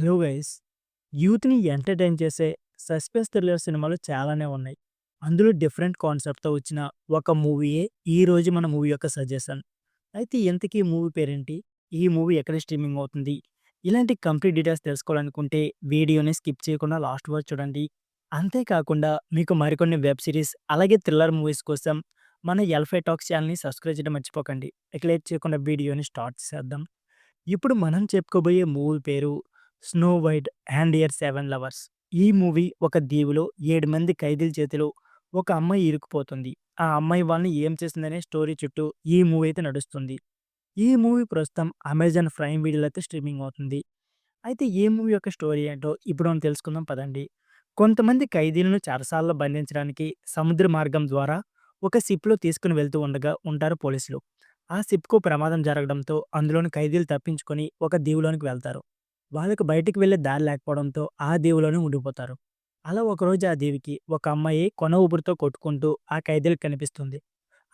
Hello guys! యూత్‌ని entertain చేసే suspense thriller సినిమాలు చాలానే ఉన్నాయి. అందులో డిఫరెంట్ కాన్సెప్ట్‌తో వచ్చిన ఒక మూవీయే ఈరోజు మన మూవీ యొక్క సజెషన్. అయితే ఇంతకీ ఈ మూవీ పేరేంటి? ఈ మూవీ ఎక్కడ స్ట్రీమింగ్ అవుతుంది? ఇలాంటి కంప్లీట్ డీటెయిల్స్ తెలుసుకోవాలనుకుంటే వీడియోని స్కిప్ చేయకుండా లాస్ట్ వరకు చూడండి. అంతేకాకుండా మీకు మరికొన్ని వెబ్ సిరీస్ అలాగే థ్రిల్లర్ మూవీస్ కోసం మన ఎల్‌ఫై టాక్స్ ఛానెల్‌ని సబ్స్క్రైబ్ చేయడం మర్చిపోకండి. ఇక లేట్ చేయకుండా వీడియోని స్టార్ట్ చేద్దాం. ఇప్పుడు మనం చెప్పుకోబోయే మూవీ పేరు 'snow white and here 7 lovers'. ఈ మూవీ ఒక దీవిలో 7 మంది ఖైదీల చేతిలో ఒక అమ్మాయి ఇరుక్కుపోతుంది. ఆ అమ్మాయి వాళ్ళని ఏం చేసిందనే స్టోరీ చుట్టూ ఈ మూవీ అయితే నడుస్తుంది. ఈ మూవీ ప్రస్తుతం అమెజాన్ ప్రైమ్ వీడియోలో అయితే స్ట్రీమింగ్ అవుతుంది. అయితే ఈ మూవీ యొక్క స్టోరీ ఏంటో ఇప్పుడు మనం తెలుసుకుందాం పదండి. కొంతమంది ఖైదీలను చెరసాలలో బంధించడానికి సముద్ర మార్గం ద్వారా ఒక షిప్‌లో తీసుకొని వెళ్తూ ఉండగా ఉంటారు పోలీసులు. ఆ షిప్‌కు ప్రమాదం జరగడంతో అందులోని ఖైదీలు తప్పించుకొని ఒక దీవిలోనికి వెళ్తారు. వాళ్ళకి బయటికి వెళ్ళే దారి లేకపోవడంతో ఆ దీవిలోనే ఉండిపోతారు. అలా ఒకరోజు ఆ దీవికి ఒక అమ్మాయి కొన ఊపిరితో కొట్టుకుంటూ ఆ ఖైదీలకు కనిపిస్తుంది.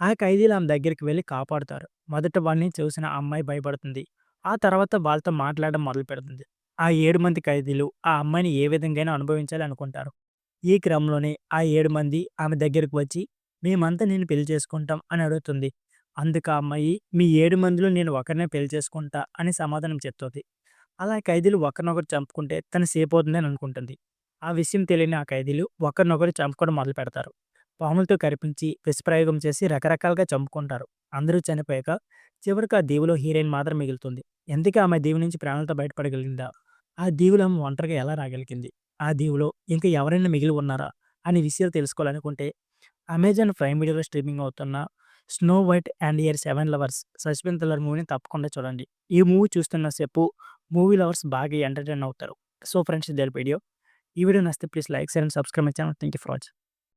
ఆ ఖైదీలు ఆమె దగ్గరికి వెళ్లి కాపాడుతారు. మొదట వాడిని చూసిన ఆ అమ్మాయి భయపడుతుంది. ఆ తర్వాత వాళ్ళతో మాట్లాడడం మొదలుపెడుతుంది. ఆ 7 మంది ఖైదీలు ఆ అమ్మాయిని ఏ విధంగానైనా అనుభవించాలి అనుకుంటారు. ఈ క్రమంలోనే ఆ 7 మంది ఆమె దగ్గరికి వచ్చి, "మేమంతా నిన్ను పెళ్లి చేసుకుంటాం" అని అడుగుతుంది. అందుకు ఆ అమ్మాయి, "మీ 7 మందిలో నేను ఒకరినే పెళ్లి చేసుకుంటా" అని సమాధానం చెప్తుంది. అలా ఖైదీలు ఒకరినొకరు చంపుకుంటే తను సేఫ్ అవుతుందని అనుకుంటుంది. ఆ విషయం తెలియని ఆ ఖైదీలు ఒకరినొకరు చంపుకోవడం మొదలుపెడతారు. పాములతో కరిపించి, విషప్రయోగం చేసి రకరకాలుగా చంపుకుంటారు. అందరూ చనిపోయాక చివరికి ఆ దీవిలో హీరోయిన్ మాత్రం మిగులుతుంది. ఇంతకీ ఆమె దీవి నుంచి ప్రాణాలతో బయటపడగలిగిందా? ఆ దీవిలో ఆమె ఒంటరిగా ఎలా రాగలిగింది? ఆ దీవిలో ఇంకా ఎవరైనా మిగిలి ఉన్నారా? అనే విషయాలు తెలుసుకోవాలనుకుంటే అమెజాన్ ప్రైమ్ వీడియోలో స్ట్రీమింగ్ అవుతున్న 'snow white and here 7 lovers' suspense thriller మూవీని తప్పకుండా చూడండి. ఈ మూవీ చూస్తున్న సేపు మూవీ లవర్స్ బాగా ఎంటర్‌టైన్ అవుతారు. సో ఫ్రెండ్స్, ఇదే వీడియో. ఈ వీడియో నచ్చితే please like, share and subscribe my channel. Thank you for watching.